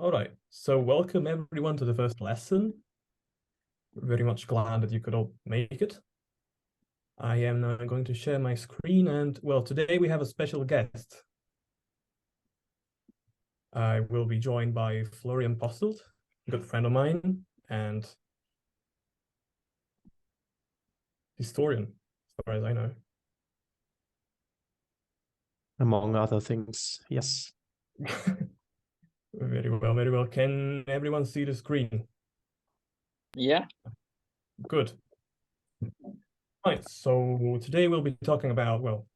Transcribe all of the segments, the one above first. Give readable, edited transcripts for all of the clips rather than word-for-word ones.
All right, so welcome everyone to the first lesson. Very much glad that you could all make it. I am now going to share my screen, and well, today we have a special guest. I will be joined by Florian Postelt, a good friend of mine, and historian, as far as I know. Among other things, yes. Very well, very well. Can everyone see the screen? Yeah. Good. Right, so today we'll be talking about, well,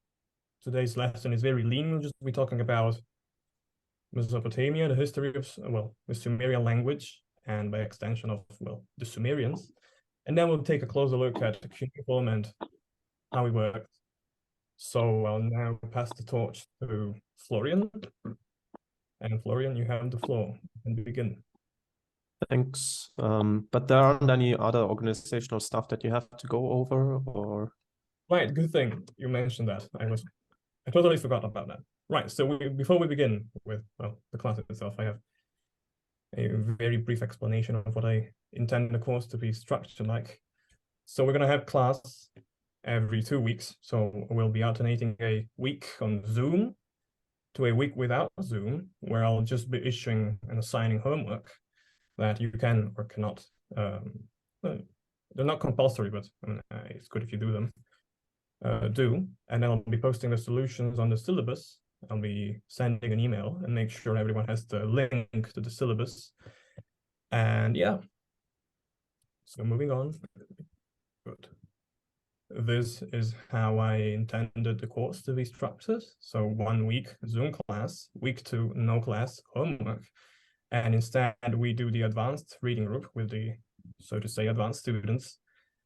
today's lesson is very lean. We'll just be talking about Mesopotamia, the history of, well, the Sumerian language, and by extension of, well, the Sumerians. And then we'll take a closer look at the cuneiform and how it works. So I'll now pass the torch to Florian. And Florian, you have the floor and begin. Thanks. But there aren't any other organizational stuff that you have to go over, or? Right, good thing you mentioned that. I totally forgot about that. Right, so before we begin with, well, the class itself, I have a very brief explanation of what I intend the course to be structured like. So we're going to have class every 2 weeks. So we'll be alternating a week on Zoom to a week without Zoom, where I'll just be issuing and assigning homework that you can or cannot. They're not compulsory, but I mean, it's good if you do them. And then I'll be posting the solutions on the syllabus. I'll be sending an email and make sure everyone has the link to the syllabus. And yeah, so moving on. Good. This is how I intended the course to be structured. So 1 week Zoom class, week 2 no class, homework. And instead we do the advanced reading group with the, so to say, advanced students.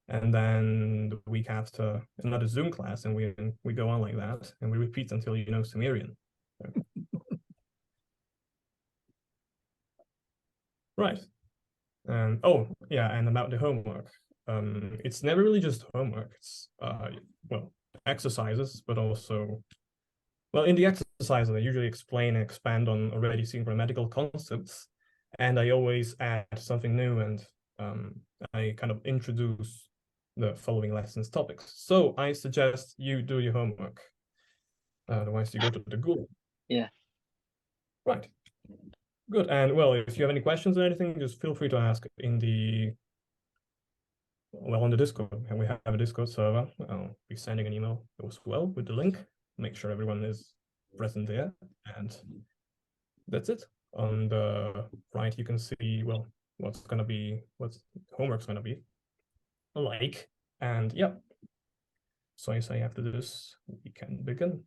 And then the week after, another Zoom class, and we go on like that, and we repeat until you know Sumerian. Right. And oh yeah, and about the homework, it's never really just homework. It's well, exercises, but also, well, in the exercises I usually explain and expand on already seen grammatical concepts, and I always add something new, and I kind of introduce the following lessons topics. So I suggest you do your homework. Otherwise you go to the Google. Yeah. Right. Good. And well, if you have any questions or anything, just feel free to ask in the, well, on the Discord. And we have a Discord server. I'll be sending an email as well with the link. Make sure everyone is present there. And that's it. On the right, you can see, well, what's homework's gonna be like. And yeah, so I say after this we can begin.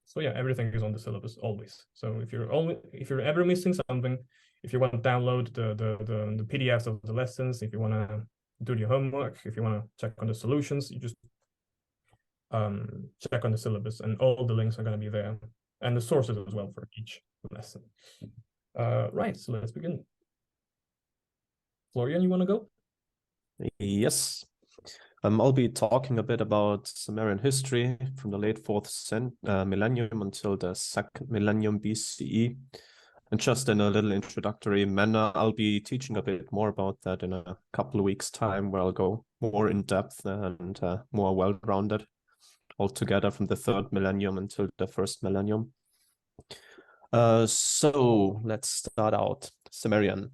So yeah, everything is on the syllabus always. So if you're ever missing something, if you want to download the PDFs of the lessons, if you want to do your homework, if you want to check on the solutions, you just check on the syllabus, and all the links are going to be there, and the sources as well for each lesson. Right, so let's begin. Florian, you want to go? Yes. I'll be talking a bit about Sumerian history from the late 4th millennium until the 2nd millennium BCE. And just in a little introductory manner, I'll be teaching a bit more about that in a couple of weeks' time, where I'll go more in depth and more well-rounded altogether from the 3rd millennium until the 1st millennium. So let's start out. Sumerian.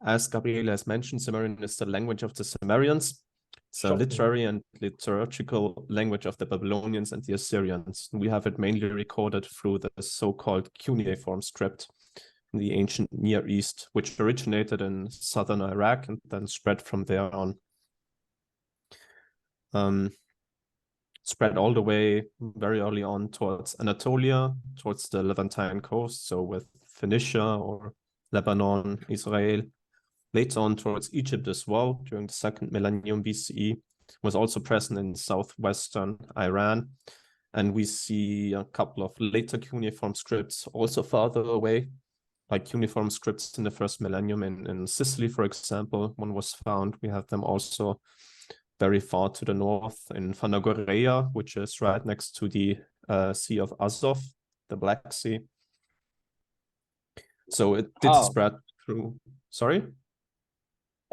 As Gabriele has mentioned, Sumerian is the language of the Sumerians. It's a literary and liturgical language of the Babylonians and the Assyrians. We have it mainly recorded through the so-called cuneiform script in the ancient Near East, which originated in southern Iraq and then spread from there on. Spread all the way very early on towards Anatolia, towards the Levantine coast, so with Phoenicia or Lebanon, Israel. Later on towards Egypt as well, during the 2nd millennium BCE, was also present in southwestern Iran. And we see a couple of later cuneiform scripts also farther away, like cuneiform scripts in the 1st millennium in Sicily, for example. One was found. We have them also very far to the north in Phanagoria, which is right next to the Sea of Azov, the Black Sea. So it did How? spread through. Sorry?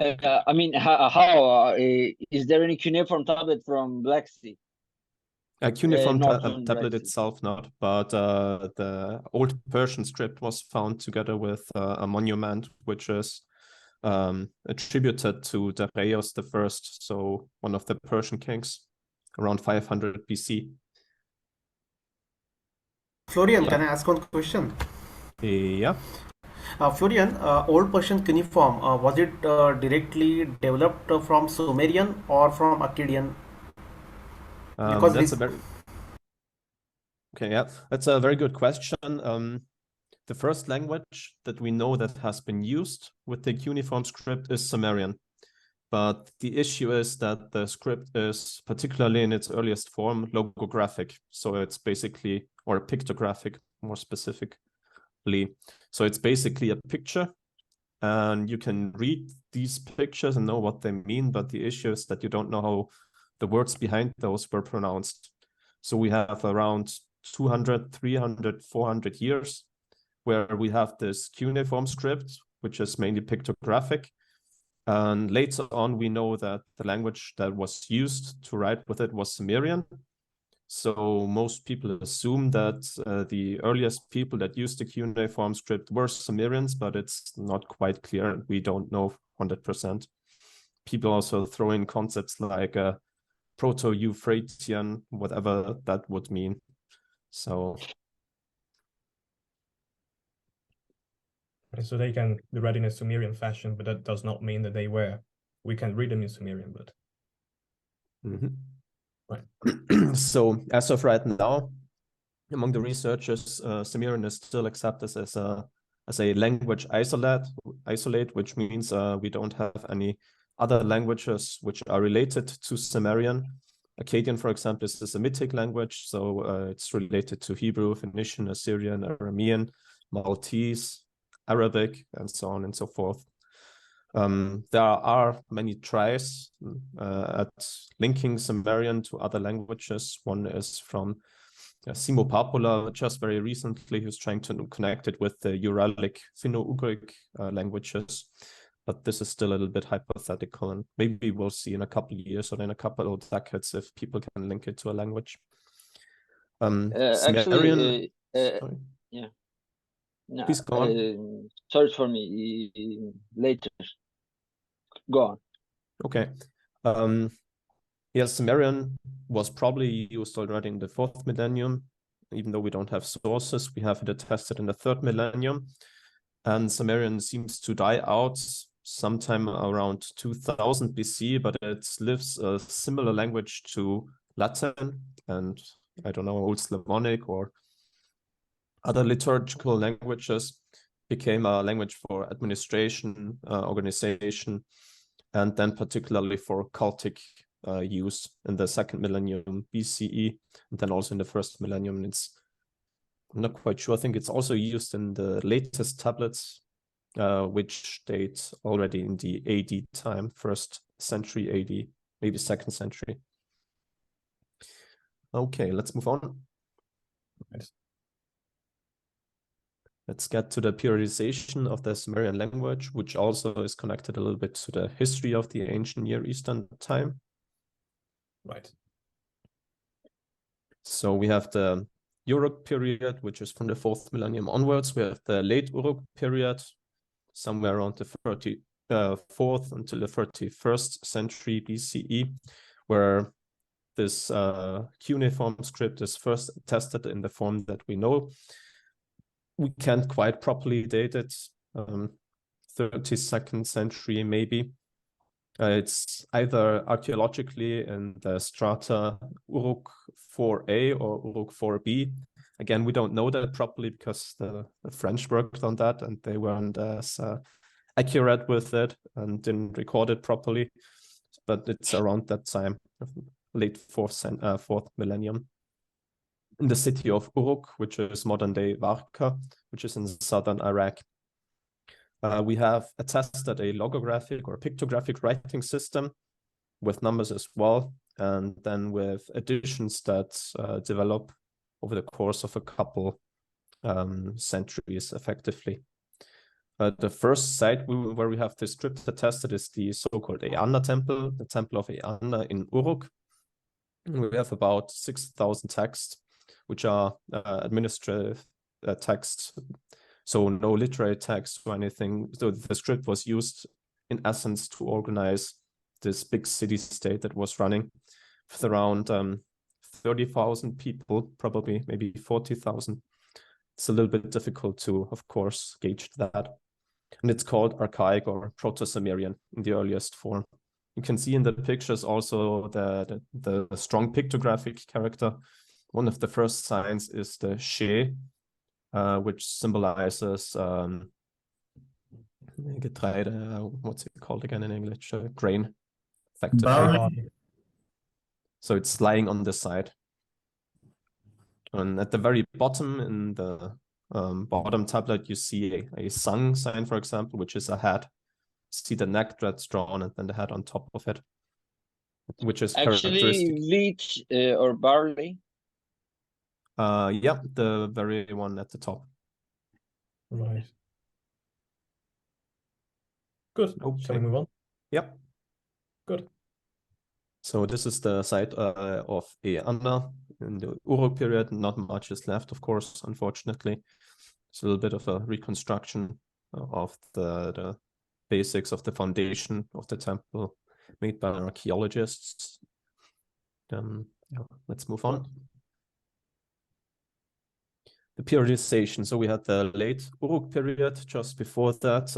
I mean, how is there any cuneiform tablet from Black Sea? Cuneiform Northern Black tablet Sea. itself not, but the old Persian script was found together with a monument which is attributed to Darius the First, so one of the Persian kings, around 500 BC. Florian, Yeah. can I ask one question? Yeah. Florian, Old Persian cuneiform, was it directly developed from Sumerian or from Akkadian? Because That's a very okay. Yeah, that's a very good question. The first language that we know that has been used with the cuneiform script is Sumerian. But the issue is that the script is, particularly in its earliest form, logographic. So it's basically, or pictographic more specifically. So it's basically a picture, and you can read these pictures and know what they mean. But the issue is that you don't know how the words behind those were pronounced. So we have around 200, 300, 400 years where we have this cuneiform script, which is mainly pictographic. And later on, we know that the language that was used to write with it was Sumerian. So most people assume that the earliest people that used the cuneiform script were Sumerians, but it's not quite clear. We don't know 100%. People also throw in concepts like Proto-Euphratian, whatever that would mean. So So they can be read in a Sumerian fashion, but that does not mean that they were. We can read them in Sumerian, but right. So as of right now, among the researchers, Sumerian is still accepted as a language isolate, which means we don't have any other languages which are related to Sumerian. Akkadian, for example, is a Semitic language, so it's related to Hebrew, Phoenician, Assyrian, Aramean, Maltese, Arabic, and so on and so forth. There are many tries at linking Sumerian to other languages. One is from Simo Papula, just very recently, he was trying to connect it with the Uralic Finno-Ugric languages. But this is still a little bit hypothetical, and maybe we'll see in a couple of years or in a couple of decades if people can link it to a language. Sumerian, sorry. Yeah. No, Please go on. search for me later. Go on. Okay. Yes, Sumerian was probably used already in the 4th millennium. Even though we don't have sources, we have it attested in the 3rd millennium. And Sumerian seems to die out sometime around 2000 BC, but it lives a similar language to Latin and, I don't know, Old Slavonic or other liturgical languages, became a language for administration, organization, and then particularly for cultic use in the 2nd millennium BCE, and then also in the 1st millennium. I'm not quite sure. I think it's also used in the latest tablets, which date already in the AD time, 1st century AD, maybe 2nd century. Okay, let's move on. Nice. Let's get to the periodization of the Sumerian language, which also is connected a little bit to the history of the ancient Near Eastern time. Right. So we have the Uruk period, which is from the 4th millennium onwards. We have the late Uruk period, somewhere around the 34th until the 31st century BCE, where this cuneiform script is first tested in the form that we know. We can't quite properly date it, 32nd century maybe. It's either archaeologically in the strata Uruk 4a or Uruk 4b. Again, we don't know that properly because the French worked on that and they weren't as accurate with it and didn't record it properly. But it's around that time, late 4th millennium. In the city of Uruk, which is modern-day Varka, which is in southern Iraq. We have attested a logographic or pictographic writing system with numbers as well, and then with additions that develop over the course of a couple centuries effectively. The first site where we have this script attested is the so-called Eanna temple, the temple of Eanna in Uruk. We have about 6,000 texts, which are administrative texts, so no literary text or anything. So the script was used in essence to organize this big city-state that was running with around 30,000 people, probably maybe 40,000. It's a little bit difficult to, of course, gauge that. And it's called archaic or proto-Sumerian in the earliest form. You can see in the pictures also the strong pictographic character. One of the first signs is the she, which symbolizes Getreide, what's it called again in English? Grain, effectively. Barley. So it's lying on the side. And at the very bottom in the bottom tablet, you see a Sang sign, for example, which is a head. See the neck that's drawn and then the head on top of it, which is Actually, characteristic. wheat or barley. Yeah, the very one at the top. Right. Good. Okay. Shall we move on? Yep. Good. So this is the site of Eanna in the Uruk period. Not much is left, of course, unfortunately. It's a little bit of a reconstruction of the basics of the foundation of the temple made by archaeologists. Let's move on. The periodization. So we had the late Uruk period. Just before that,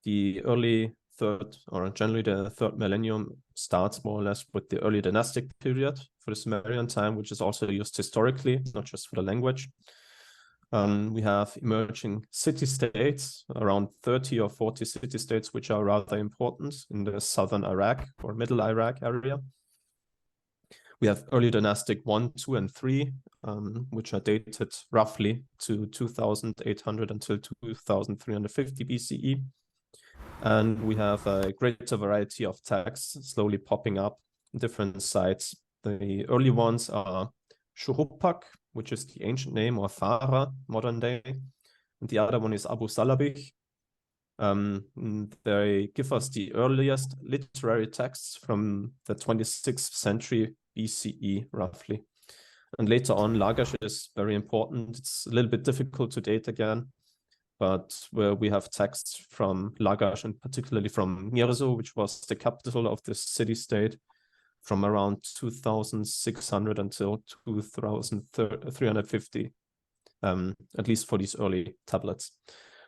the early third, or generally the third millennium, starts more or less with the early dynastic period for the Sumerian time, which is also used historically, not just for the language. We have emerging city-states, around 30 or 40 city-states, which are rather important in the southern Iraq or middle Iraq area. We have early dynastic 1, 2, and 3, which are dated roughly to 2800 until 2350 BCE. And we have a greater variety of texts slowly popping up in different sites. The early ones are Shurupak, which is the ancient name, or Farah, modern day. And the other one is Abu Salabih. They give us the earliest literary texts from the 26th century BCE, roughly. And later on, Lagash is very important. It's a little bit difficult to date again, but where we have texts from Lagash, and particularly from Nirzu, which was the capital of this city-state, from around 2600 until 2350, at least for these early tablets.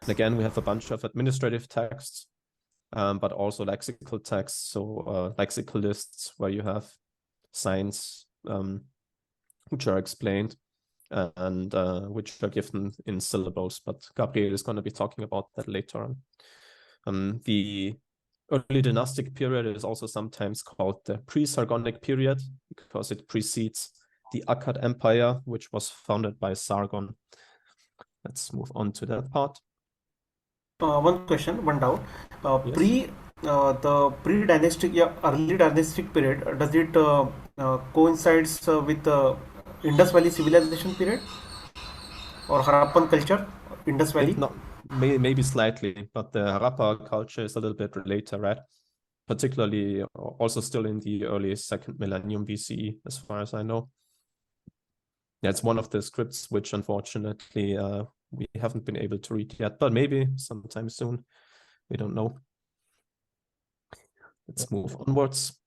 And again, we have a bunch of administrative texts, but also lexical texts, so lexical lists where you have signs which are explained and which are given in syllables, but Gabriele is going to be talking about that later on. The early dynastic period is also sometimes called the pre-Sargonic period because it precedes the Akkad Empire, which was founded by Sargon. Let's move on to that part. One question, one doubt. Yes. The pre-dynastic, early dynastic period, does it coincides with the Indus Valley civilization period or Harappan culture, Indus Valley? Not, maybe slightly, but the Harappa culture is a little bit later, right? Particularly also still in the early 2nd millennium BCE, as far as I know. Yeah, it's one of the scripts which unfortunately we haven't been able to read yet, but maybe sometime soon. We don't know. Let's move onwards.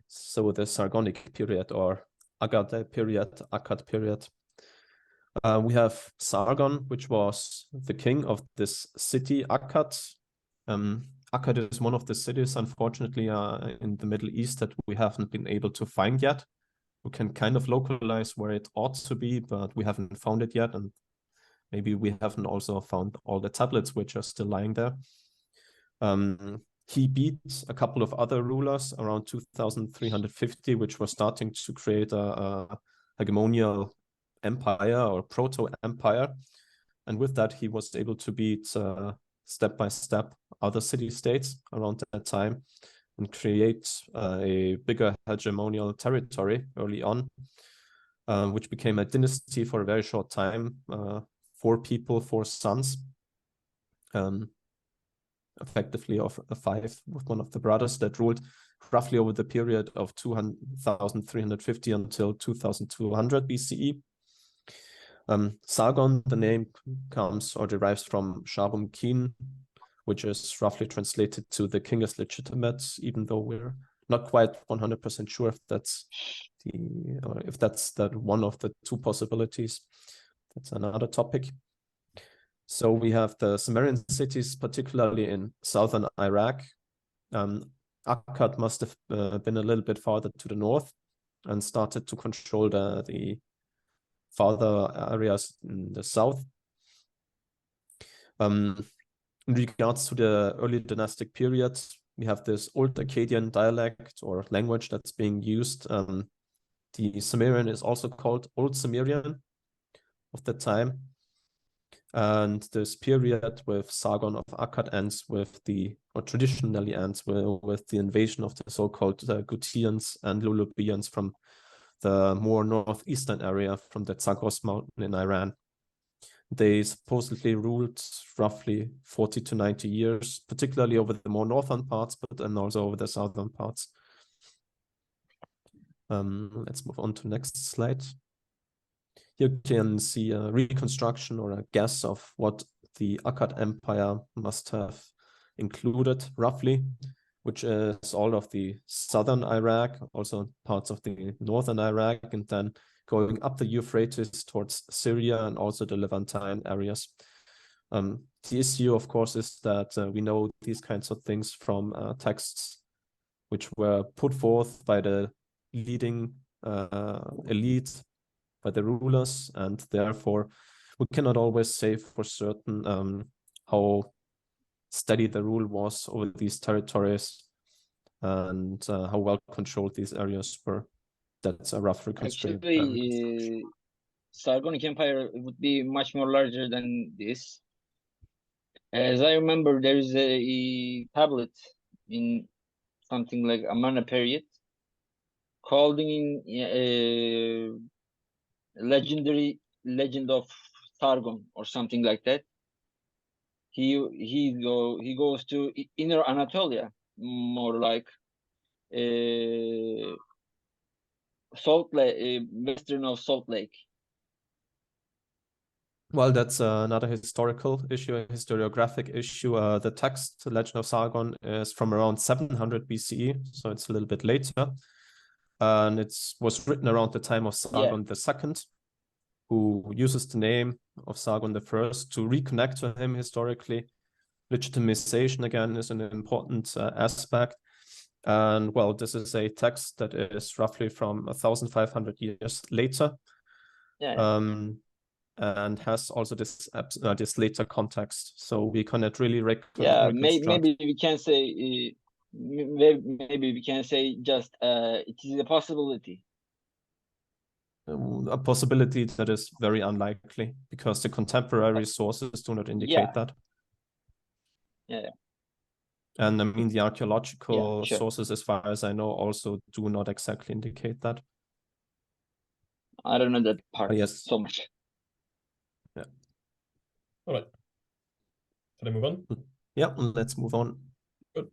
So the Sargonic period, or Akkad period, Akkad period. We have Sargon, which was the king of this city, Akkad. Akkad is one of the cities, unfortunately, in the Middle East that we haven't been able to find yet. We can kind of localize where it ought to be, but we haven't found it yet. And maybe we haven't also found all the tablets which are still lying there. He beat a couple of other rulers around 2350, which were starting to create a hegemonial empire or proto-empire. And with that, he was able to beat step by step other city-states around that time and create a bigger hegemonial territory early on, which became a dynasty for a very short time, 4 people, 4 sons. effectively of a 5 with one of the brothers that ruled roughly over the period of 2350 until 2200 BCE. Sargon, the name comes or derives from Sharum Kin, which is roughly translated to the king is legitimate, even though we're not quite 100% sure if that's that one of the two possibilities. That's another topic. So we have the Sumerian cities, particularly in southern Iraq. Akkad must have been a little bit farther to the north and started to control the farther areas in the south. In regards to the early dynastic period, we have this Old Akkadian dialect or language that's being used. The Sumerian is also called Old Sumerian of that time. And this period with Sargon of Akkad ends with traditionally ends with the invasion of the so-called Gutians and Lulubians from the more northeastern area from the Zagros mountain in Iran. They supposedly ruled roughly 40 to 90 years, particularly over the more northern parts, but then also over the southern parts. Let's move on to the next slide. Here you can see a reconstruction or a guess of what the Akkad Empire must have included roughly, which is all of the southern Iraq, also parts of the northern Iraq, and then going up the Euphrates towards Syria and also the Levantine areas. The issue, of course, is that we know these kinds of things from texts which were put forth by the leading elite, by the rulers, and therefore we cannot always say for certain how steady the rule was over these territories and how well controlled these areas were. That's a rough reconstruction. Actually, Sargonic Empire would be much more larger than this. As I remember, there is a tablet in something like Amarna period called in legendary legend of Sargon or something like that. He goes to inner Anatolia, more like Salt Lake, western of Salt Lake. Well, that's another historical issue, a historiographic issue. The text, the Legend of Sargon, is from around 700 BCE, so it's a little bit later. And it was written around the time of Sargon II, who uses the name of Sargon I to reconnect to him historically. Legitimization, again, is an important aspect. And, well, this is a text that is roughly from 1,500 years later. And has also this later context, so we cannot really maybe we can say maybe we can say just it is a possibility. A possibility that is very unlikely because the contemporary sources do not indicate that. And I mean the archaeological sources, as far as I know, also do not exactly indicate that. I don't know that part so much. Yeah. All right. Can I move on? Yeah, let's move on. Good.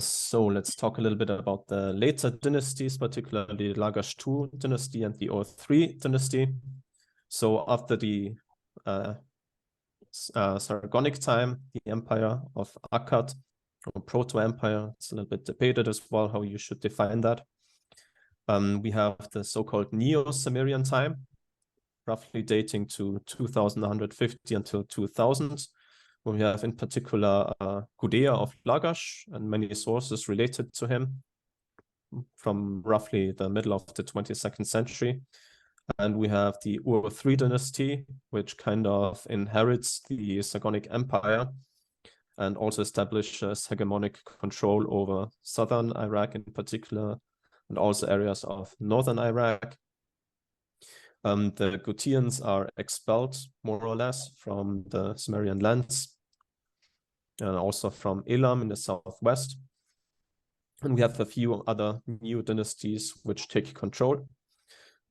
So let's talk a little bit about the later dynasties, particularly the Lagash II dynasty and the O3 dynasty. So after the Sargonic time, the empire of Akkad, or proto-empire, it's a little bit debated as well how you should define that. We have the so-called Neo-Sumerian time, roughly dating to 2150 until 2000, where we have in particular Gudea of Lagash and many sources related to him from roughly the middle of the 22nd century. And we have the Ur-3 dynasty, which kind of inherits the Sargonic Empire and also establishes hegemonic control over southern Iraq in particular, and also areas of northern Iraq. The Gutians are expelled more or less from the Sumerian lands and also from Elam in the southwest. And we have a few other new dynasties which take control.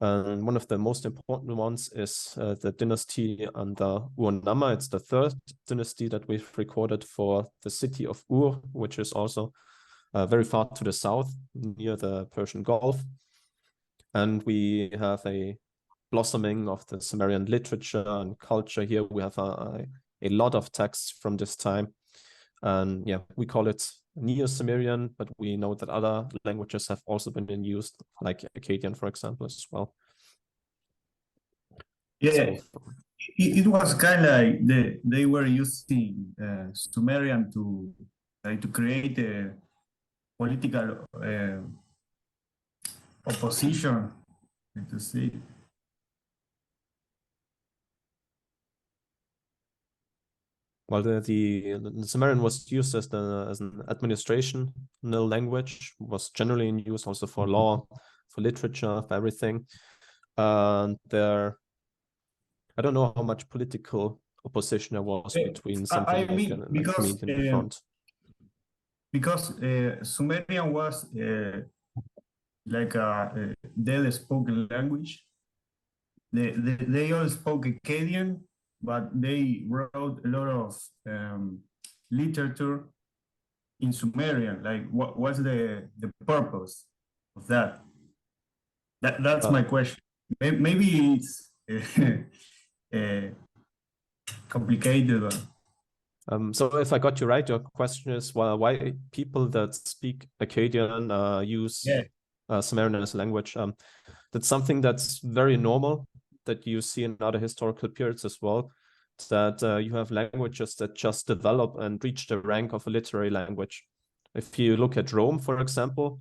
And one of the most important ones is the dynasty under Ur-Namma. It's the third dynasty that we've recorded for the city of Ur, which is also very far to the south, near the Persian Gulf. And we have a blossoming of the Sumerian literature and culture here. We have a lot of texts from this time. And yeah, we call it NeoSumerian, but we know that other languages have also been used, like Akkadian, for example, as well. Yeah, it was kind of like they were using Sumerian to create a political opposition, to see. Well, the Sumerian was used as an administrational language, was generally in use also for law, for literature, for everything. There, I don't know how much political opposition there was between something like an Akkadian front. Because Sumerian was like a dead spoken language. They all spoke Akkadian, but they wrote a lot of literature in Sumerian. Like, what's the purpose of that? That's my question. Maybe it's complicated. So if I got you right, your question is, well, why people that speak Akkadian use Sumerian as a language? That's something that's very normal, that you see in other historical periods as well, that you have languages that just develop and reach the rank of a literary language. If you look at Rome, for example,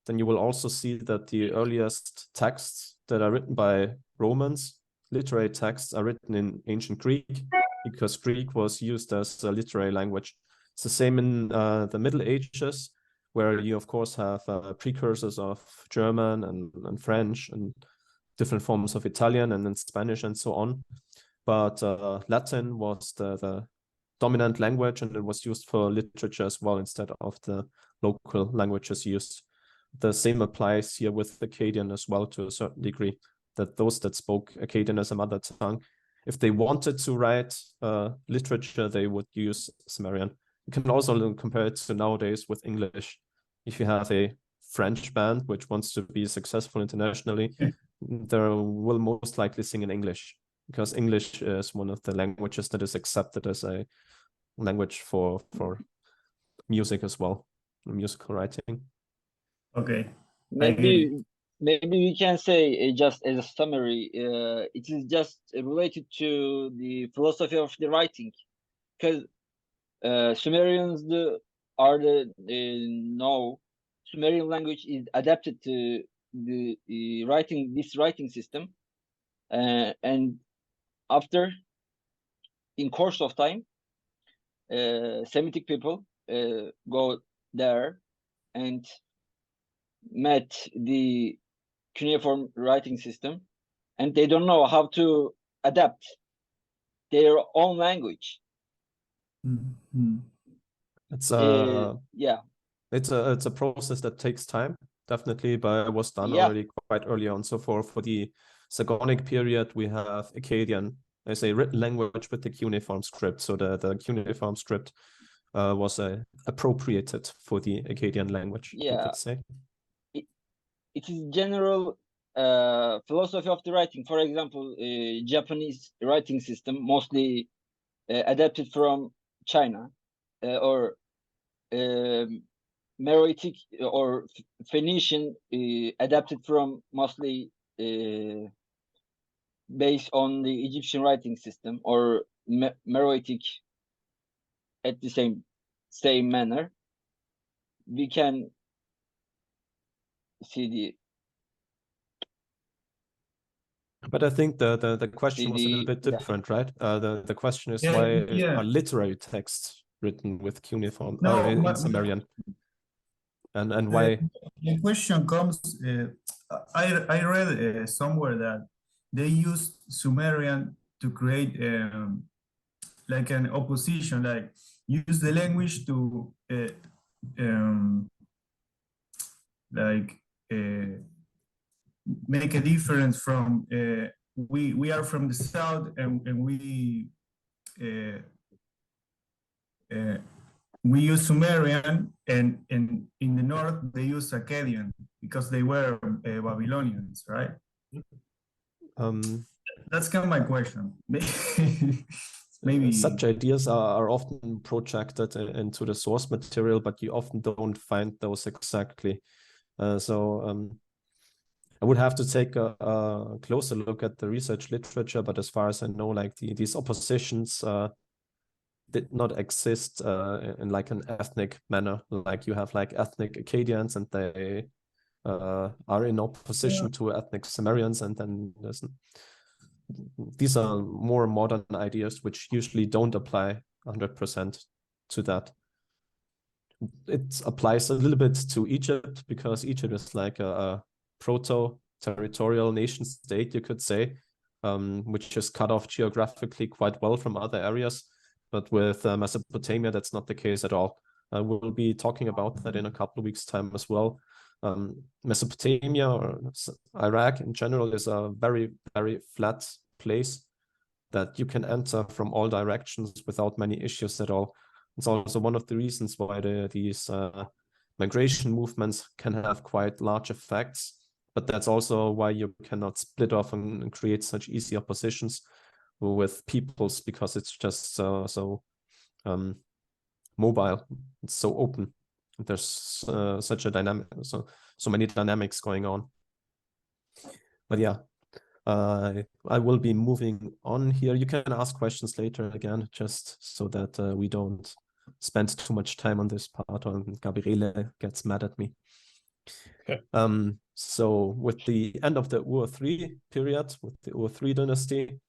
then you will also see that the earliest texts that are written by Romans, literary texts, are written in ancient Greek, because Greek was used as a literary language. It's the same in the Middle Ages, where you, of course, have precursors of German and French and different forms of Italian and then Spanish and so on. But Latin was the dominant language, and it was used for literature as well instead of the local languages used. The same applies here with Akkadian as well, to a certain degree, that those that spoke Akkadian as a mother tongue, if they wanted to write literature, they would use Sumerian. You can also compare it to nowadays with English. If you have a French band which wants to be successful internationally, they will most likely sing in English, because English is one of the languages that is accepted as a language for music as well, musical writing. Okay. Maybe we can say, just as a summary, it is just related to the philosophy of the writing, because Sumerians Sumerian language is adapted to the writing system, and after, in course of time, Semitic people go there and met the cuneiform writing system, and they don't know how to adapt their own language. Mm-hmm. It's a process that takes time, definitely, but it was done already quite early on. So for the Sargonic period, we have Akkadian as a written language with the cuneiform script. So the cuneiform script was appropriated for the Akkadian language, you could say. It is general philosophy of the writing. For example, Japanese writing system mostly adapted from China, or Meroitic or Phoenician adapted from mostly based on the Egyptian writing system, or Meroitic at the same manner. We can see But I think the question was a little bit different, right? The question is why are literary texts written with cuneiform in Sumerian, and why? The question comes. I read somewhere that they used Sumerian to create like an opposition, like use the language to make a difference from we are from the south and we use Sumerian, and in the north they use Akkadian because they were Babylonians, right? That's kind of my question. Maybe such ideas are often projected into the source material, but you often don't find those exactly. So I would have to take a closer look at the research literature, but as far as I know, like these oppositions did not exist in like an ethnic manner. Like you have like ethnic Akkadians and they are in opposition to ethnic Sumerians, and then these are more modern ideas which usually don't apply 100% to that. It applies a little bit to Egypt because Egypt is like a proto-territorial nation state, you could say, which is cut off geographically quite well from other areas. But with Mesopotamia, that's not the case at all. We'll be talking about that in a couple of weeks' time as well. Mesopotamia or Iraq in general is a very, very flat place that you can enter from all directions without many issues at all. It's also one of the reasons why these migration movements can have quite large effects, but that's also why you cannot split off and create such easy oppositions with peoples, because it's just so mobile, it's so open. There's such a dynamic, so many dynamics going on. But yeah, I will be moving on here. You can ask questions later again, just so that we don't spend too much time on this part, or Gabriele gets mad at me. Okay. So with the end of the Ur-3 period, with the Ur-3 dynasty,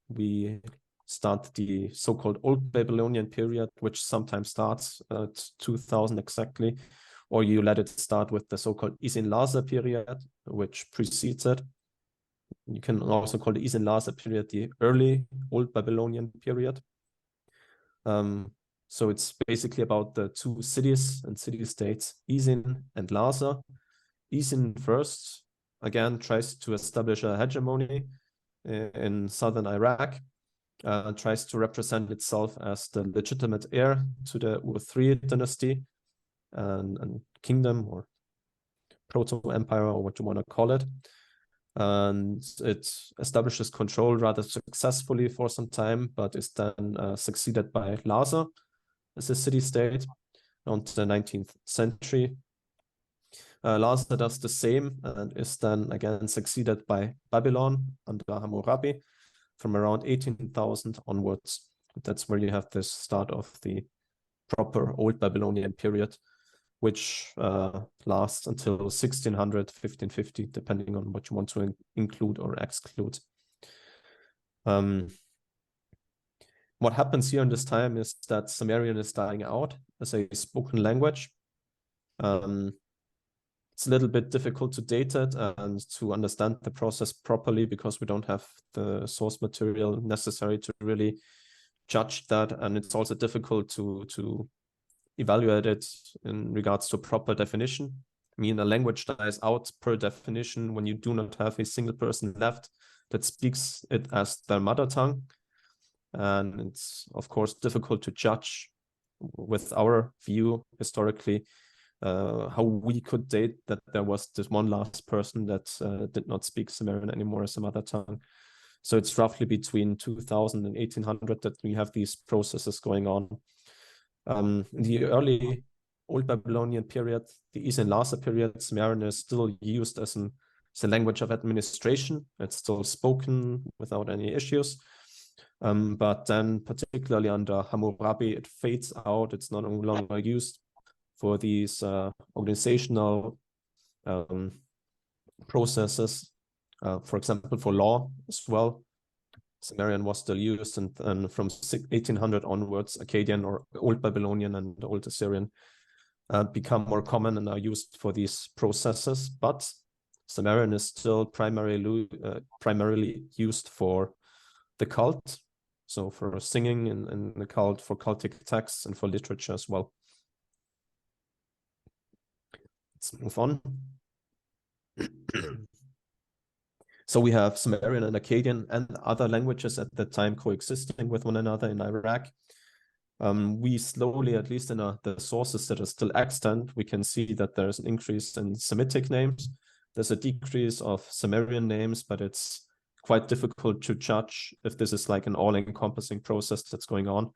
we start the so-called Old Babylonian period, which sometimes starts at 2000 exactly, or you let it start with the so-called Isin-Larsa period, which precedes it. You can also call the Isin-Larsa period the early Old Babylonian period. So it's basically about the two cities and city-states, Isin and Larsa. Isin first, again, tries to establish a hegemony in southern Iraq, tries to represent itself as the legitimate heir to the Ur-3 dynasty and kingdom, or proto-empire, or what you want to call it. And it establishes control rather successfully for some time, but is then succeeded by Larsa as a city-state around the 19th century. Larsa does the same and is then again succeeded by Babylon under Hammurabi from around 18,000 onwards. That's where you have this start of the proper Old Babylonian period, which lasts until 1600, 1550, depending on what you want to include or exclude. What happens here in this time is that Sumerian is dying out as a spoken language. It's a little bit difficult to date it and to understand the process properly because we don't have the source material necessary to really judge that, and it's also difficult to evaluate it in regards to proper definition. I mean, a language dies out per definition when you do not have a single person left that speaks it as their mother tongue. And it's, of course, difficult to judge with our view historically how we could date that there was this one last person that did not speak Sumerian anymore as a mother tongue. So it's roughly between 2000 and 1800 that we have these processes going on. In the early Old Babylonian period, the Isin-Larsa period, Sumerian is still used as a language of administration. It's still spoken without any issues. But then particularly under Hammurabi, it fades out. It's no longer used for these organizational processes, for example, for law as well. Sumerian was still used, and from 1800 onwards, Akkadian or Old Babylonian and Old Assyrian become more common and are used for these processes. But Sumerian is still primarily used for the cult, so for singing in the cult, for cultic texts, and for literature as well. Let's move on. So we have Sumerian and Akkadian and other languages at that time coexisting with one another in Iraq. We slowly, at least in the sources that are still extant, we can see that there's an increase in Semitic names. There's a decrease of Sumerian names, but it's quite difficult to judge if this is like an all-encompassing process that's going on,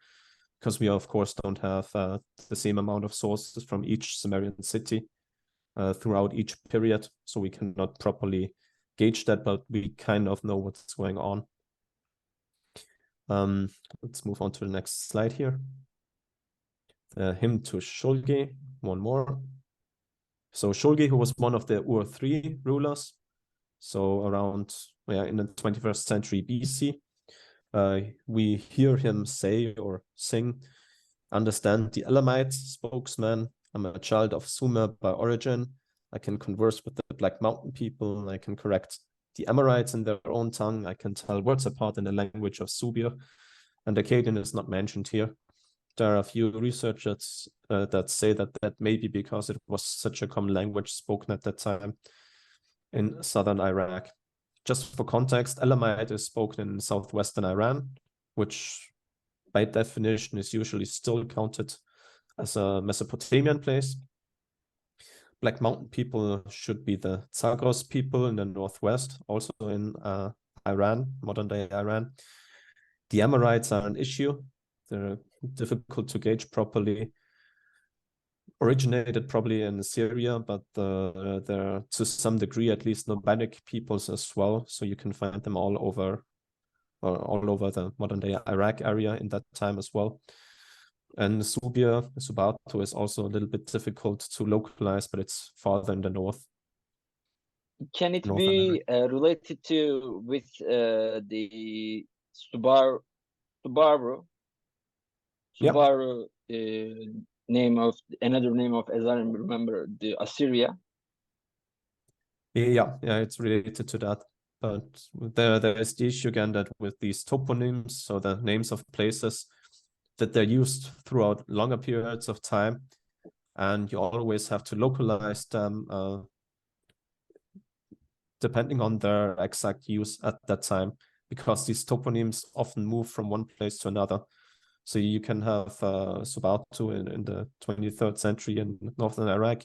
because we, of course, don't have the same amount of sources from each Sumerian city throughout each period, so we cannot properly gauge that, but we kind of know what's going on. Let's move on to the next slide here. The hymn to Shulgi, one more. So Shulgi, who was one of the Ur-3 rulers, so around in the 21st century BC, we hear him say or sing, "Understand the Elamite spokesman. I'm a child of Sumer by origin. I can converse with the Black Mountain people. I can correct the Amorites in their own tongue. I can tell words apart in the language of Subir." And Akkadian is not mentioned here. There are a few researchers that say that that may be because it was such a common language spoken at that time in southern Iraq. Just for context, Elamite is spoken in southwestern Iran, which by definition is usually still counted as a Mesopotamian place. Black Mountain people should be the Zagros people in the northwest, also in Iran, modern-day Iran. The Amorites are an issue. They're difficult to gauge properly. Originated probably in Syria, but they're to some degree at least nomadic peoples as well. So you can find them all over the modern-day Iraq area in that time as well. And Subato is also a little bit difficult to localize, but it's farther in the north. Can it be related to with the Subaru, name of another name of, as I remember, the Assyria? Yeah, it's related to that. But there is the issue again that with these toponyms, so the names of places, that they're used throughout longer periods of time, and you always have to localize them depending on their exact use at that time, because these toponyms often move from one place to another. So you can have Subato in the 23rd century in northern Iraq,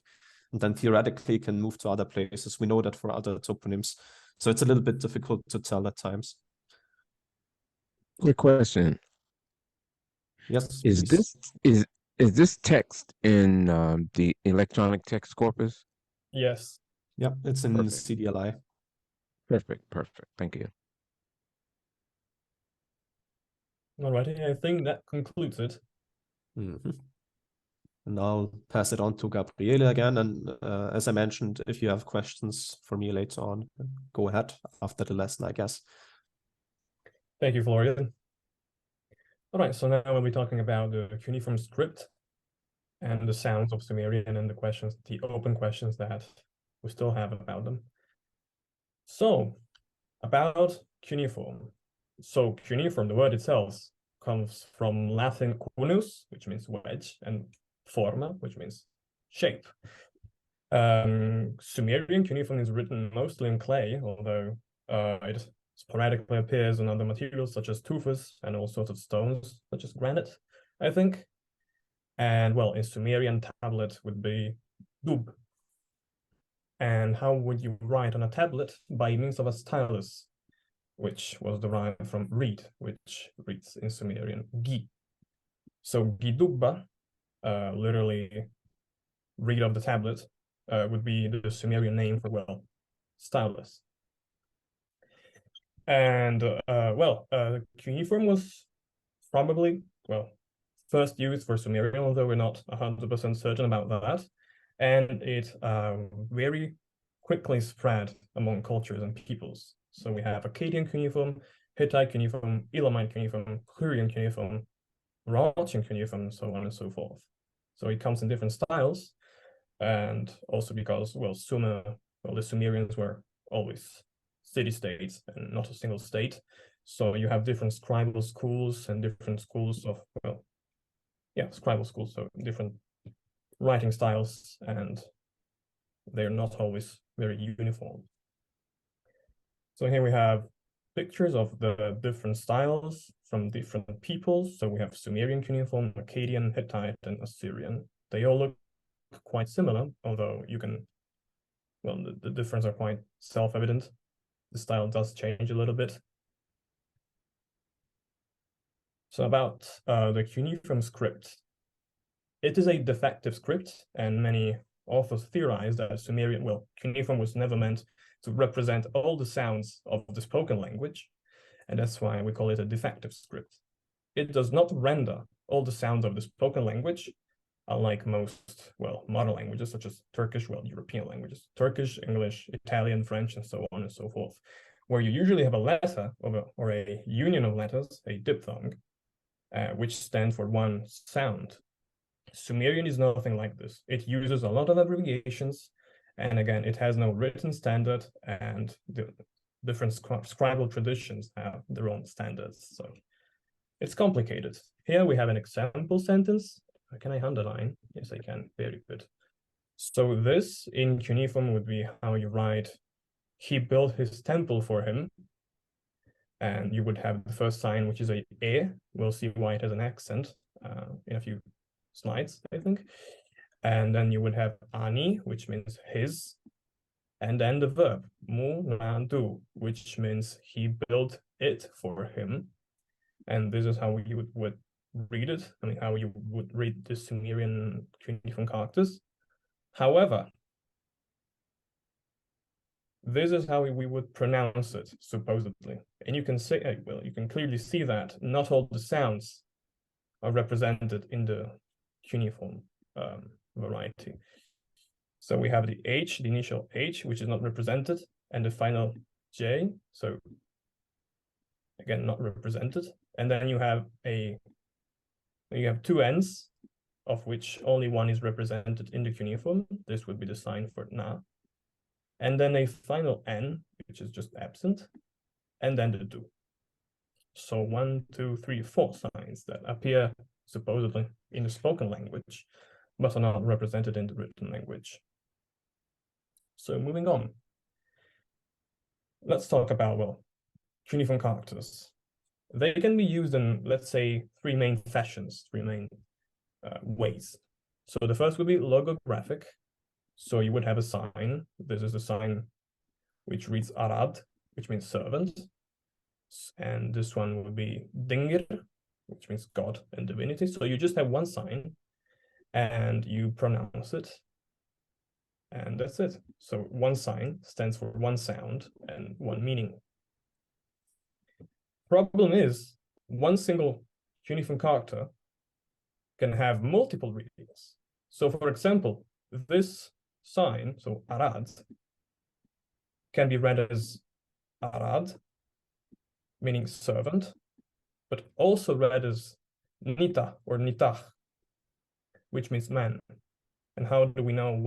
and then theoretically can move to other places. We know that for other toponyms. So it's a little bit difficult to tell at times. Quick question. Yes, is please. this text in the electronic text corpus? Yes. Yeah, it's in Perfect. CDLI. Perfect. Thank you. Alrighty, I think that concludes it. Mm-hmm. And I'll pass it on to Gabriele again. And as I mentioned, if you have questions for me later on, go ahead after the lesson, I guess. Thank you, Florian. All right, so now we'll be talking about the cuneiform script and the sounds of Sumerian and the open questions that we still have about them. So, about cuneiform. So cuneiform, the word itself, comes from Latin cunus, which means wedge, and forma, which means shape. Sumerian cuneiform is written mostly in clay, although it sporadically appears on other materials such as tufus and all sorts of stones, such as granite, I think. And well, in Sumerian, tablet would be dub. And how would you write on a tablet? By means of a stylus, which was derived from reed, which reads in Sumerian gi. So gidubba, literally reed of the tablet, would be the Sumerian name for, well, stylus. And cuneiform was probably, well, first used for Sumerian, although we're not 100% certain about that. And it very quickly spread among cultures and peoples. So we have Akkadian cuneiform, Hittite cuneiform, Elamite cuneiform, Hurrian cuneiform, Rautian cuneiform, so on and so forth. So it comes in different styles, and also because, well, the Sumerians were always city-states and not a single state. So you have different scribal schools and different schools of, well, yeah, scribal schools, so different writing styles, and they're not always very uniform. So here we have pictures of the different styles from different peoples. So we have Sumerian cuneiform, Akkadian, Hittite, and Assyrian. They all look quite similar, although you can, well, the difference are quite self-evident. The style does change a little bit. So about the cuneiform script. It is a defective script, and many authors theorize that Sumerian, well, cuneiform was never meant to represent all the sounds of the spoken language, and that's why we call it a defective script. It does not render all the sounds of the spoken language, unlike most, well, modern languages such as Turkish, well, European languages, Turkish, English, Italian, French, and so on and so forth, where you usually have a letter or a union of letters, a diphthong, which stands for one sound. Sumerian is nothing like this. It uses a lot of abbreviations, and again, it has no written standard, and the different scribal traditions have their own standards. So it's complicated. Here we have an example sentence. Can I underline? Yes, I can. Very good. So this in cuneiform would be how you write, he built his temple for him. And you would have the first sign, which is a e. We'll see why it has an accent in a few slides, I think. And then you would have ani, which means his, and then the verb mu na du, which means he built it for him. And this is how you would read it. I mean, how you would read the Sumerian cuneiform characters. However, this is how we would pronounce it, supposedly. And you can say, well, you can clearly see that not all the sounds are represented in the cuneiform variety. So we have the H, the initial H, which is not represented, and the final J, so again, not represented. And then you have two N's, of which only one is represented in the cuneiform. This would be the sign for na. And then a final N, which is just absent, and then the du. So 1, 2, 3, 4 signs that appear supposedly in the spoken language, but are not represented in the written language. So moving on. Let's talk about, well, cuneiform characters. They can be used in, let's say, three main fashions, three main ways. So the first would be logographic. So you would have a sign. This is a sign which reads arad, which means servant. And this one would be dingir, which means God and divinity. So you just have one sign and you pronounce it. And that's it. So one sign stands for one sound and one meaning. Problem is, one single cuneiform character can have multiple readings. So for example, this sign, so arad, can be read as arad, meaning servant, but also read as nita or nitah, which means man. And how do we know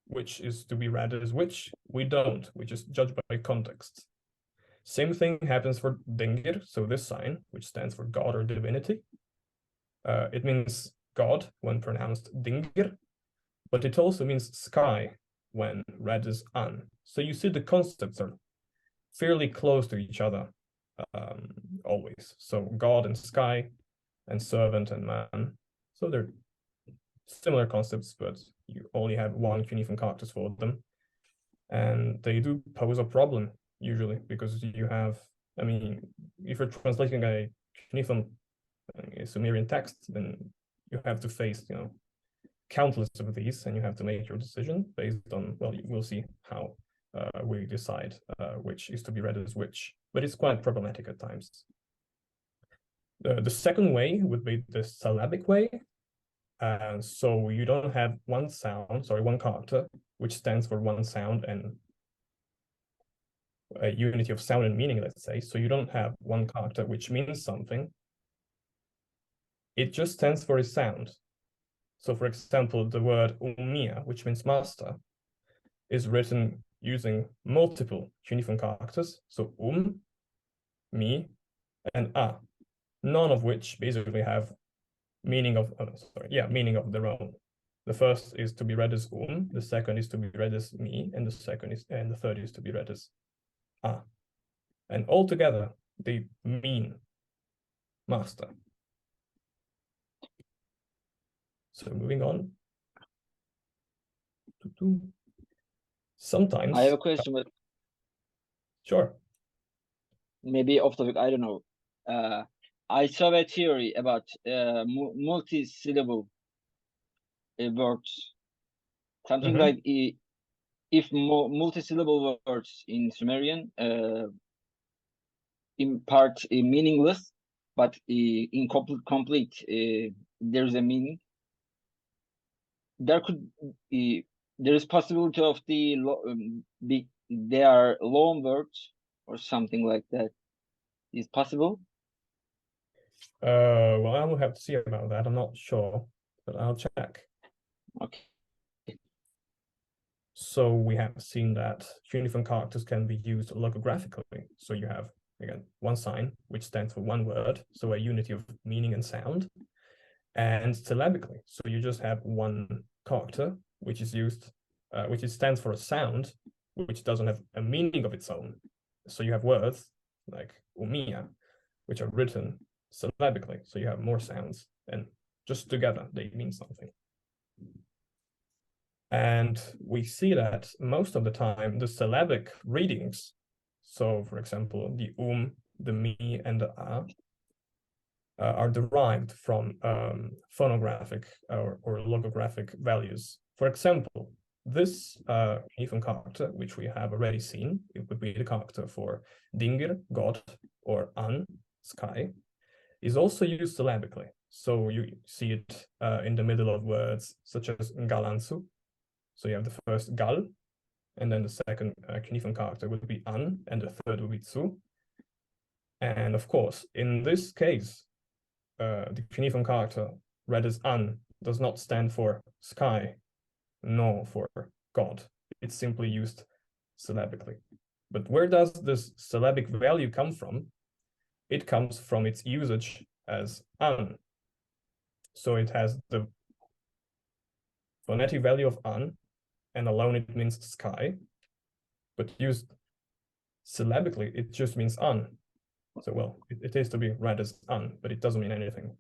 which is to be read as which? We don't. We just judge by context. Same thing happens for dingir, so this sign, which stands for God or divinity. It means God when pronounced dingir, but it also means sky when read as an. So you see the concepts are fairly close to each other always. So God and sky and servant and man. So they're similar concepts, but you only have one cuneiform characters for them. And they do pose a problem usually because you have, I mean, if you're translating a cuneiform, a Sumerian text, then you have to face, countless of these, and you have to make your decision based on, well, we'll see how we decide which is to be read as which, but it's quite problematic at times. The second way would be the syllabic way. And so you don't have one character, which stands for one sound and a unity of sound and meaning, let's say. So you don't have one character which means something. It just stands for a sound. So for example, the word umia, which means master, is written using multiple cuneiform characters. So mi, and a, none of which basically have meaning of their own. The first is to be read as the second is to be read as me, and the third is to be read as a. And altogether they mean master. So moving on. Sometimes I have a question, but sure. maybe off topic. I don't know. I saw a theory about multisyllable words. Something Mhm. like if multisyllable words in Sumerian in part meaningless, but in complete there's a meaning. There could there is possibility of they are loan words or something like that. Is possible? Well, I will have to see about that. I'm not sure, but I'll check. Okay. So we have seen that cuneiform characters can be used logographically. So you have, again, one sign, which stands for one word, so a unity of meaning and sound, and syllabically. So you just have one character, which is used, which stands for a sound, which doesn't have a meaning of its own. So you have words like umia, which are written syllabically. So you have more sounds, and just together they mean something. And we see that most of the time the syllabic readings, so for example, the the me, and the a, are derived from phonographic or logographic values. For example, this cuneiform character, which we have already seen, it would be the character for dingir, God, or an, sky, is also used syllabically. So you see it in the middle of words such as galansu. So you have the first gal, and then the second cuneiform character would be an, and the third would be tsu. And of course, in this case, the cuneiform character read as an does not stand for sky, nor for God. It's simply used syllabically. But where does this syllabic value come from? It comes from its usage as an. So it has the phonetic value of an, and alone it means sky, but used syllabically, it just means an. So, well, it is to be read as an, but it doesn't mean anything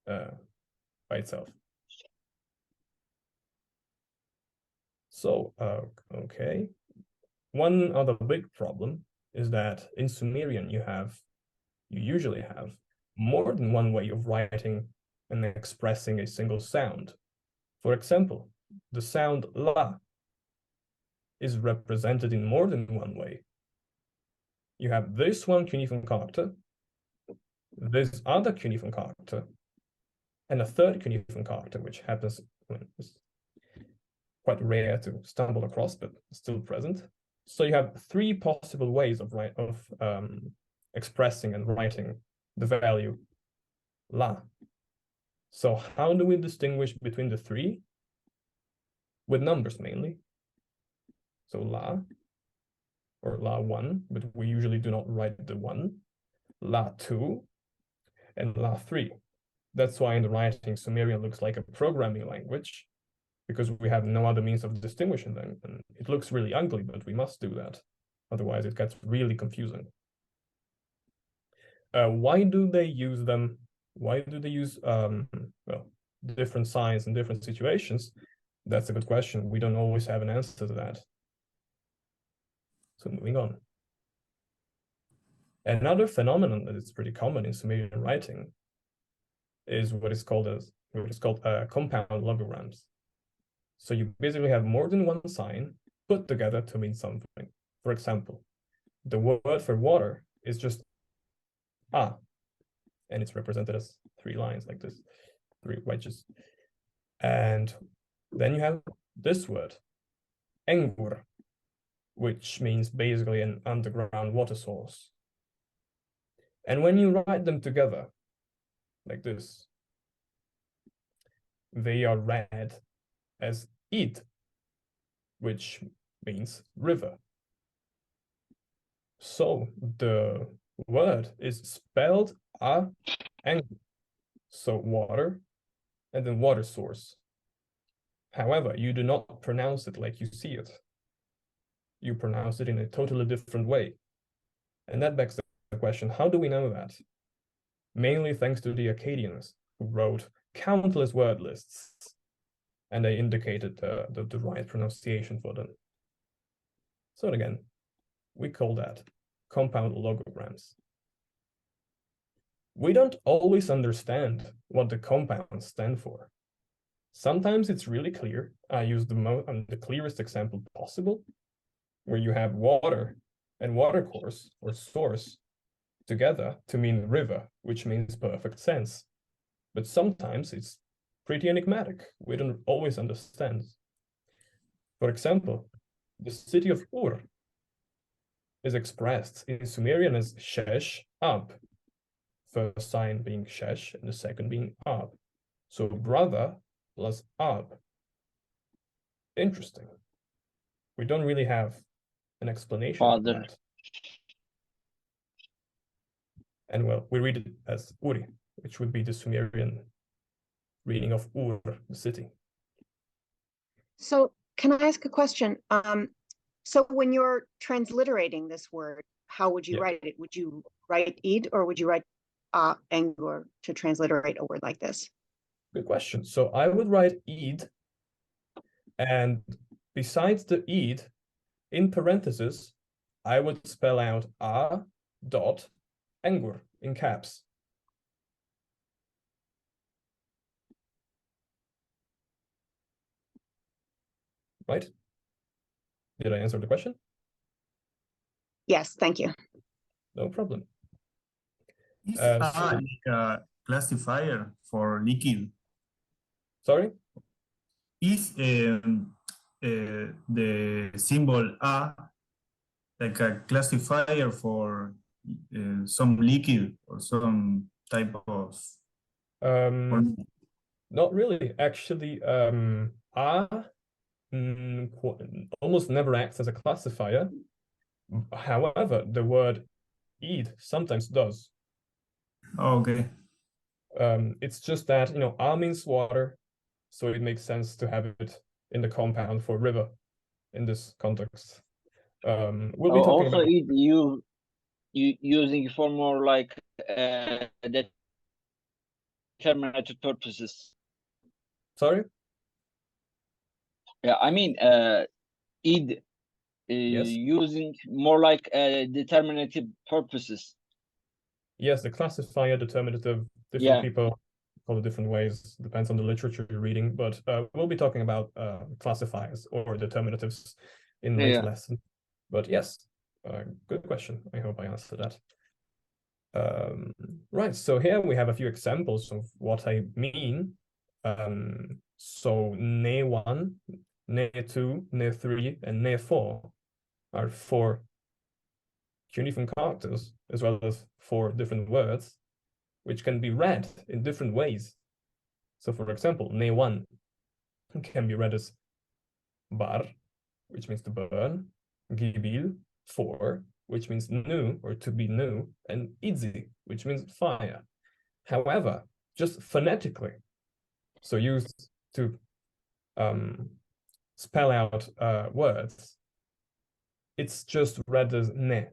by itself. So, okay. One other big problem is that in Sumerian, you usually have more than one way of writing and expressing a single sound. For example, the sound la is represented in more than one way. You have this one cuneiform character, this other cuneiform character, and a third cuneiform character, which happens when it's quite rare to stumble across, but still present. So you have three possible ways of expressing and writing the value la. So how do we distinguish between the three? With numbers mainly. So la, or la 1, but we usually do not write the 1, la 2, and la 3. That's why in the writing Sumerian looks like a programming language, because we have no other means of distinguishing them. And it looks really ugly, but we must do that. Otherwise it gets really confusing. Why do they use them? Why do they use well, different signs in different situations? That's a good question. We don't always have an answer to that. So moving on. Another phenomenon that is pretty common in Sumerian writing is what is called compound logograms. So you basically have more than one sign put together to mean something. For example, the word for water is just a, and it's represented as 3 lines like this, 3 wedges. And then you have this word, engur, which means basically an underground water source. And when you write them together, like this, they are read as id, which means river. So the word is spelled a-engur, so water, and then water source. However, you do not pronounce it like you see it. You pronounce it in a totally different way. And that begs the question, how do we know that? Mainly thanks to the Akkadians, who wrote countless word lists, and they indicated the right pronunciation for them. So again, we call that compound logograms. We don't always understand what the compounds stand for. Sometimes it's really clear. I use the clearest example possible, where you have water and watercourse or source together to mean river, which means perfect sense. But sometimes it's pretty enigmatic. We don't always understand. For example, the city of Ur is expressed in Sumerian as Shesh Ab, first sign being Shesh and the second being Ab. So brother plus Ab. Interesting. We don't really have an explanation for that. And well, we read it as Uri, which would be the Sumerian reading of Ur, the city. So can I ask a question? So when you're transliterating this word, how would you write it? Would you write id or would you write angur to transliterate a word like this? Good question. So I would write id, and besides the id, in parentheses, I would spell out a dot angur in caps. Right? Did I answer the question? Yes, thank you. No problem. Is So- like a classifier for liquid? Sorry? Is the symbol A like a classifier for some liquid or some type of? Not really. Actually, almost never acts as a classifier. However, the word id sometimes does. Oh, okay. It's just that, a means water, so it makes sense to have it in the compound for river in this context. We'll be talking Also, about you using for more like determinative purposes. Sorry? Yeah, I mean, id Yes. using more like determinative purposes. Yes, the classifier, determinative, different Yeah. people call it different ways, depends on the literature you're reading, but we'll be talking about classifiers or determinatives in later Yeah. lesson. But yes, good question. I hope I answered that. Right, so here we have a few examples of what I mean. So Ne1, Ne2, Ne3, and Ne4 are 4 cuneiform characters, as well as 4 different words, which can be read in different ways. So for example, Ne1 can be read as Bar, which means to burn, Gibil, 4, which means new or to be new, and Idzi, which means fire. However, just phonetically, so used to spell out words, it's just read as Ne,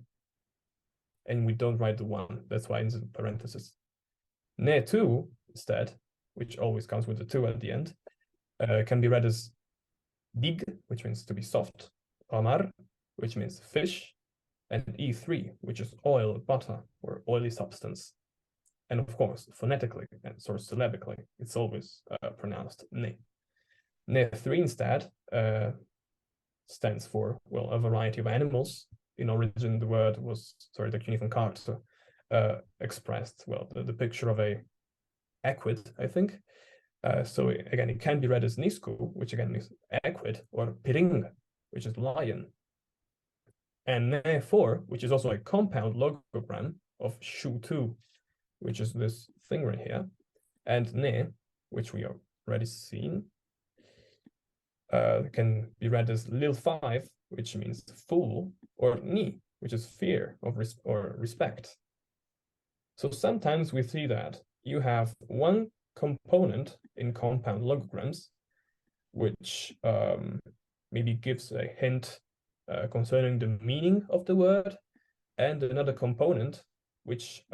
and we don't write the 1. That's why it's in parentheses. Ne2 instead, which always comes with the 2 at the end, can be read as Dig, which means to be soft, Amar, which means fish, and E3, which is oil, butter, or oily substance. And of course, phonetically and sort of syllabically, it's always pronounced Ne. Ne3 instead stands for, well, a variety of animals. In origin, the word was, the cuneiform character expressed, well, the picture of a equid, I think. So again, it can be read as Nisku, which again means equid, or Piring, which is lion. And Ne4, which is also a compound logogram of Shu2, which is this thing right here, and Ne, which we are already seen, can be read as Lil5, which means fool, or Ni, which is fear of or respect. So sometimes we see that you have one component in compound logograms which maybe gives a hint concerning the meaning of the word, and another component which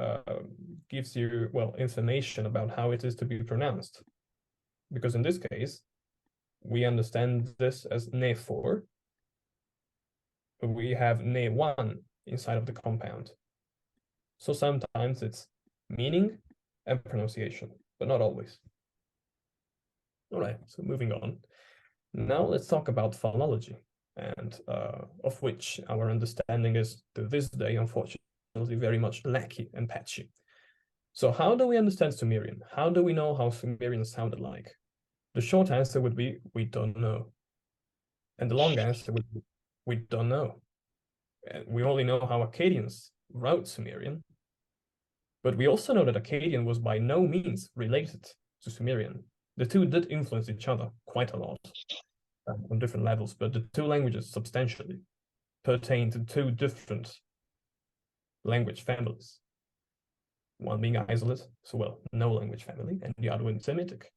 gives you, well, information about how it is to be pronounced. Because in this case, we understand this as ne4. We have ne1 inside of the compound. So sometimes it's meaning and pronunciation, but not always. All right, so moving on. Now let's talk about phonology, and of which our understanding is, to this day, unfortunately, very much lackey and patchy. So how do we understand Sumerian? How do we know how Sumerian sounded like? The short answer would be, we don't know. And the long answer would be, we don't know. And we only know how Akkadians wrote Sumerian, but we also know that Akkadian was by no means related to Sumerian. The two did influence each other quite a lot on different levels, but the two languages substantially pertain to two different language families. One being isolate, so well, no language family, and the other one Semitic.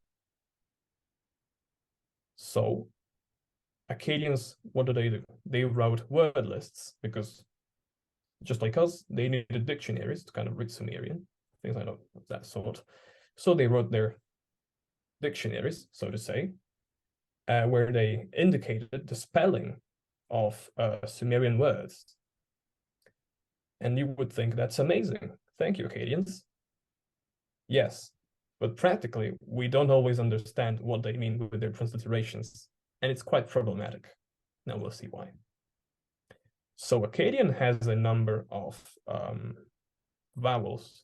So Akkadians, what do? They wrote word lists because, just like us, they needed dictionaries to kind of read Sumerian, things like that sort. So they wrote their dictionaries, so to say, where they indicated the spelling of Sumerian words. And you would think that's amazing. Thank you, Akkadians. Yes, but practically, we don't always understand what they mean with their transliterations, and it's quite problematic. Now we'll see why. So Akkadian has a number of vowels,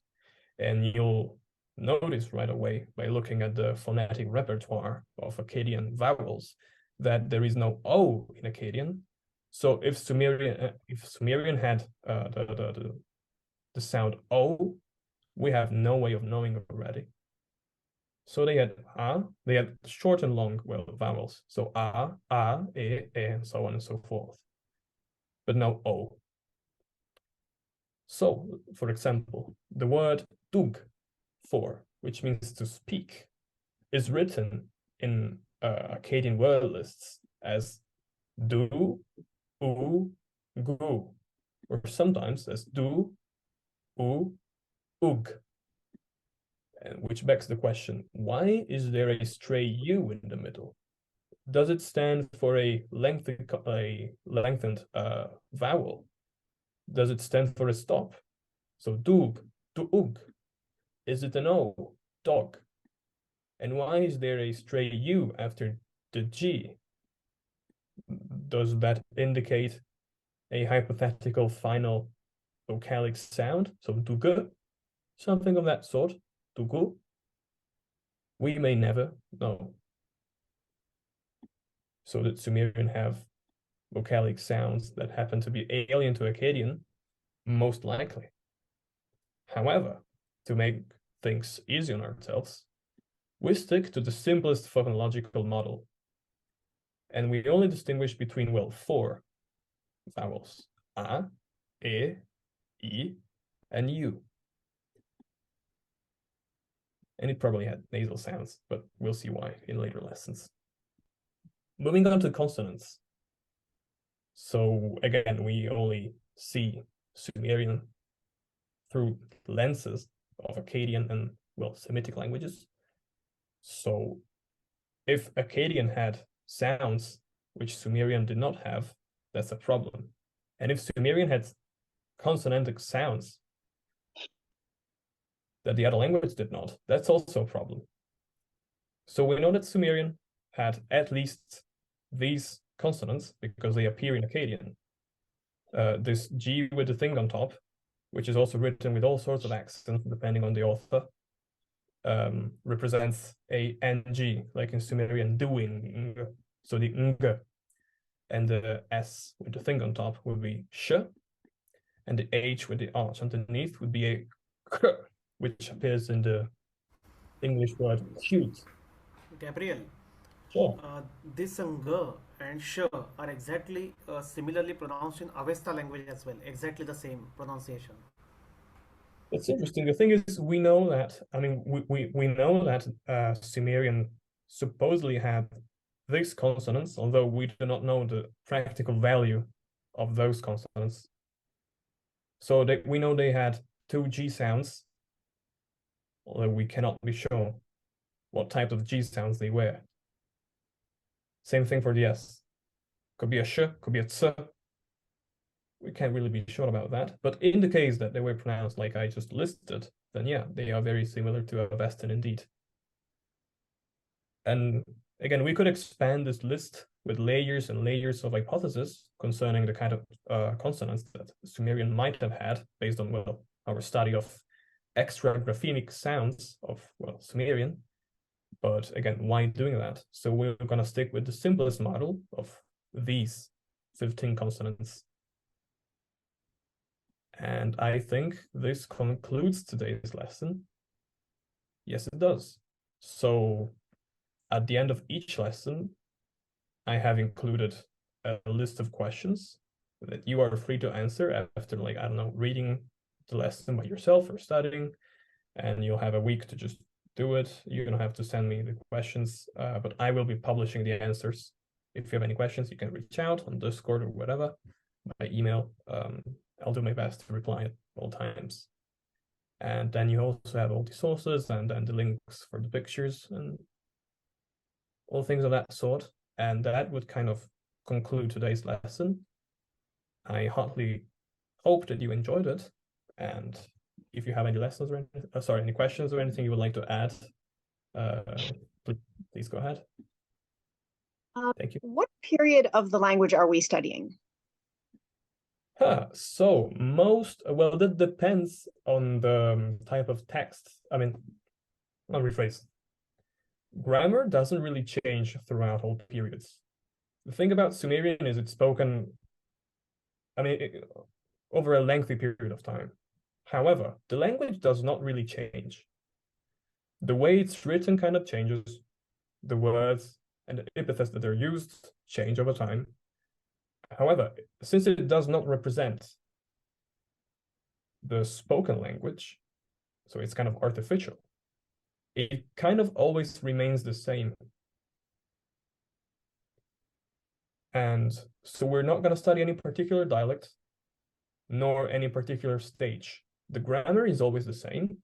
and you'll notice right away by looking at the phonetic repertoire of Akkadian vowels that there is no O in Akkadian. So if Sumerian had the sound O, we have no way of knowing already. So they had they had short and long, well, vowels. So e, and so on and so forth. But no O. So, for example, the word dug, for, which means to speak, is written in Akkadian word lists as du, u, gu, or sometimes as du, u, ug. Which begs the question, why is there a stray U in the middle? Does it stand for a lengthened vowel? Does it stand for a stop? So dug, duug. Is it an O, dog? And why is there a stray U after the G? Does that indicate a hypothetical final vocalic sound? So dugu, something of that sort. Dugu? We may never know. So did Sumerian have vocalic sounds that happen to be alien to Akkadian? Most likely. However, to make things easy on ourselves, we stick to the simplest phonological model. And we only distinguish between, well, 4 vowels: a, e, I, and u. And it probably had nasal sounds, but we'll see why in later lessons. Moving on to consonants. So again, we only see Sumerian through lenses of Akkadian and, well, Semitic languages. So if Akkadian had sounds which Sumerian did not have, that's a problem. And if Sumerian had consonantic sounds that the other language did not, that's also a problem. So we know that Sumerian had at least these consonants because they appear in Akkadian. This G with the thing on top, which is also written with all sorts of accents depending on the author, represents a NG, like in Sumerian, doing. So the ng, and the S with the thing on top would be sh, and the H with the arch underneath would be a k, which appears in the English word cute. Gabriel, Sure. this ng and sh are exactly similarly pronounced in Avesta language as well, exactly the same pronunciation. It's interesting. The thing is, we know that, I mean, we know that Sumerian supposedly had these consonants, although we do not know the practical value of those consonants, so we know they had 2 G sounds, although we cannot be sure what type of G sounds they were. Same thing for the S. Could be a sh, could be a ts. We can't really be sure about that. But in the case that they were pronounced like I just listed, then yeah, they are very similar to Avestan indeed. And again, we could expand this list with layers and layers of hypotheses concerning the kind of consonants that Sumerian might have had based on, well, our study of extra graphemic sounds of, well, Sumerian. But again, why doing that? So we're going to stick with the simplest model of these 15 consonants. And I think this concludes today's lesson. Yes, it does. So at the end of each lesson, I have included a list of questions that you are free to answer after, like, I don't know, reading the lesson by yourself or studying, and you'll have a week to just do it. You don't have to send me the questions, but I will be publishing the answers. If you have any questions, you can reach out on Discord or whatever, by email. I'll do my best to reply at all times. And then you also have all the sources and then the links for the pictures and all things of that sort. And that would kind of conclude today's lesson. I heartily hope that you enjoyed it. And if you have any lessons or anything, any questions or anything you would like to add, please go ahead. Thank you. What period of the language are we studying? So well, that depends on the type of text. I mean, I'll rephrase. Grammar doesn't really change throughout all periods. The thing about Sumerian is it's spoken, I mean, over a lengthy period of time. However, the language does not really change. The way it's written kind of changes. The words and the epithets that are used change over time. However, since it does not represent the spoken language, so it's kind of artificial, it kind of always remains the same. And so we're not going to study any particular dialect, nor any particular stage. The grammar is always the same,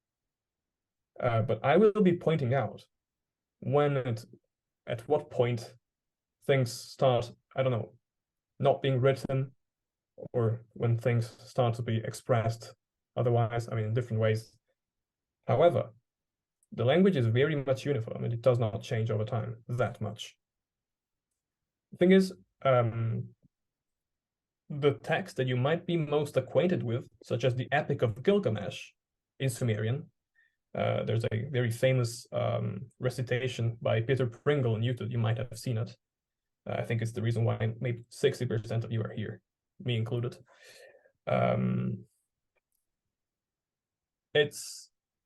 but I will be pointing out at what point things start, I don't know, not being written, or when things start to be expressed otherwise, I mean, in different ways. However, the language is very much uniform and it does not change over time that much. The thing is, the text that you might be most acquainted with, such as the Epic of Gilgamesh in Sumerian, there's a very famous recitation by Peter Pringle on YouTube. You might have seen it. I think it's the reason why maybe 60% of you are here, me included.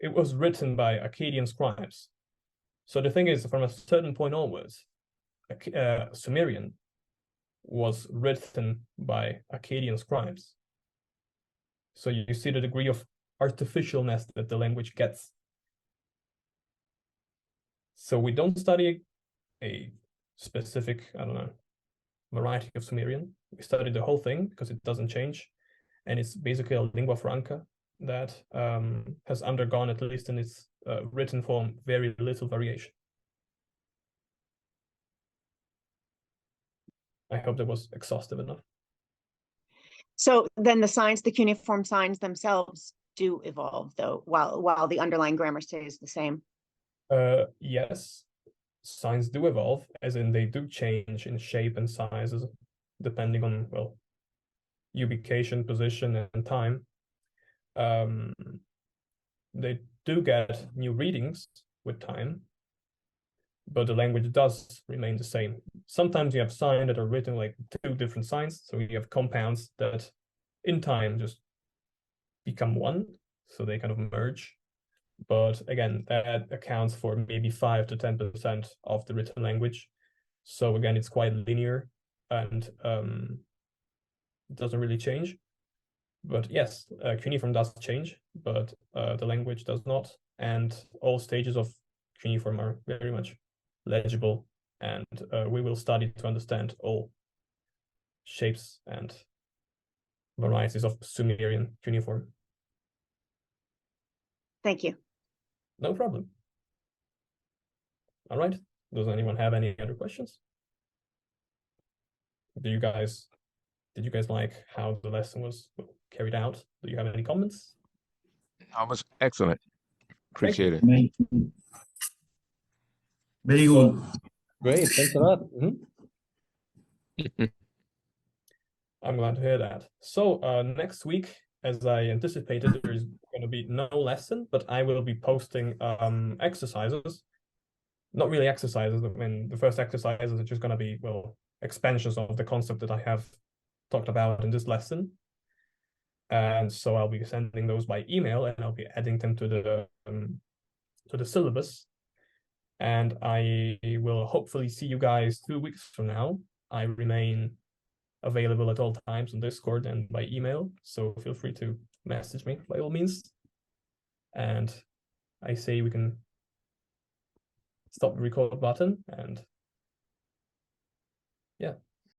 It was written by Akkadian scribes. So the thing is, from a certain point onwards, Sumerian was written by Akkadian scribes. So you see the degree of artificialness that the language gets. So we don't study a specific, I don't know, variety of Sumerian. We study the whole thing because it doesn't change. And it's basically a lingua franca that has undergone, at least in its written form, very little variation. I hope that was exhaustive enough. So then the signs, the cuneiform signs themselves do evolve, though, while the underlying grammar stays the same. Yes, signs do evolve, as in they do change in shape and sizes, depending on, well, ubication, position, and time. They do get new readings with time, but the language does remain the same. Sometimes you have signs that are written like 2 different signs, so you have compounds that in time just become one, so they kind of merge. But again, that accounts for maybe 5 to 10% of the written language. So again, it's quite linear and it doesn't really change. But yes, cuneiform does change, but the language does not. And all stages of cuneiform are very much legible and we will study to understand all shapes and varieties of Sumerian cuneiform. Thank you. No problem. All right. Does anyone have any other questions? Did you guys like how the lesson was carried out? Do you have any comments? That was excellent. Thank you. Appreciate it. Very good. Great. Thanks a lot. I'm glad to hear that. So next week, as I anticipated, there's going to be no lesson, but I will be posting exercises. Not really exercises. I mean, the first exercises are just going to be, well, expansions of the concept that I have talked about in this lesson. And so I'll be sending those by email, and I'll be adding them to the syllabus. And I will hopefully see you guys 2 weeks from now. I remain available at all times on Discord and by email, so feel free to message me by all means. And I say we can stop the record button, and yeah.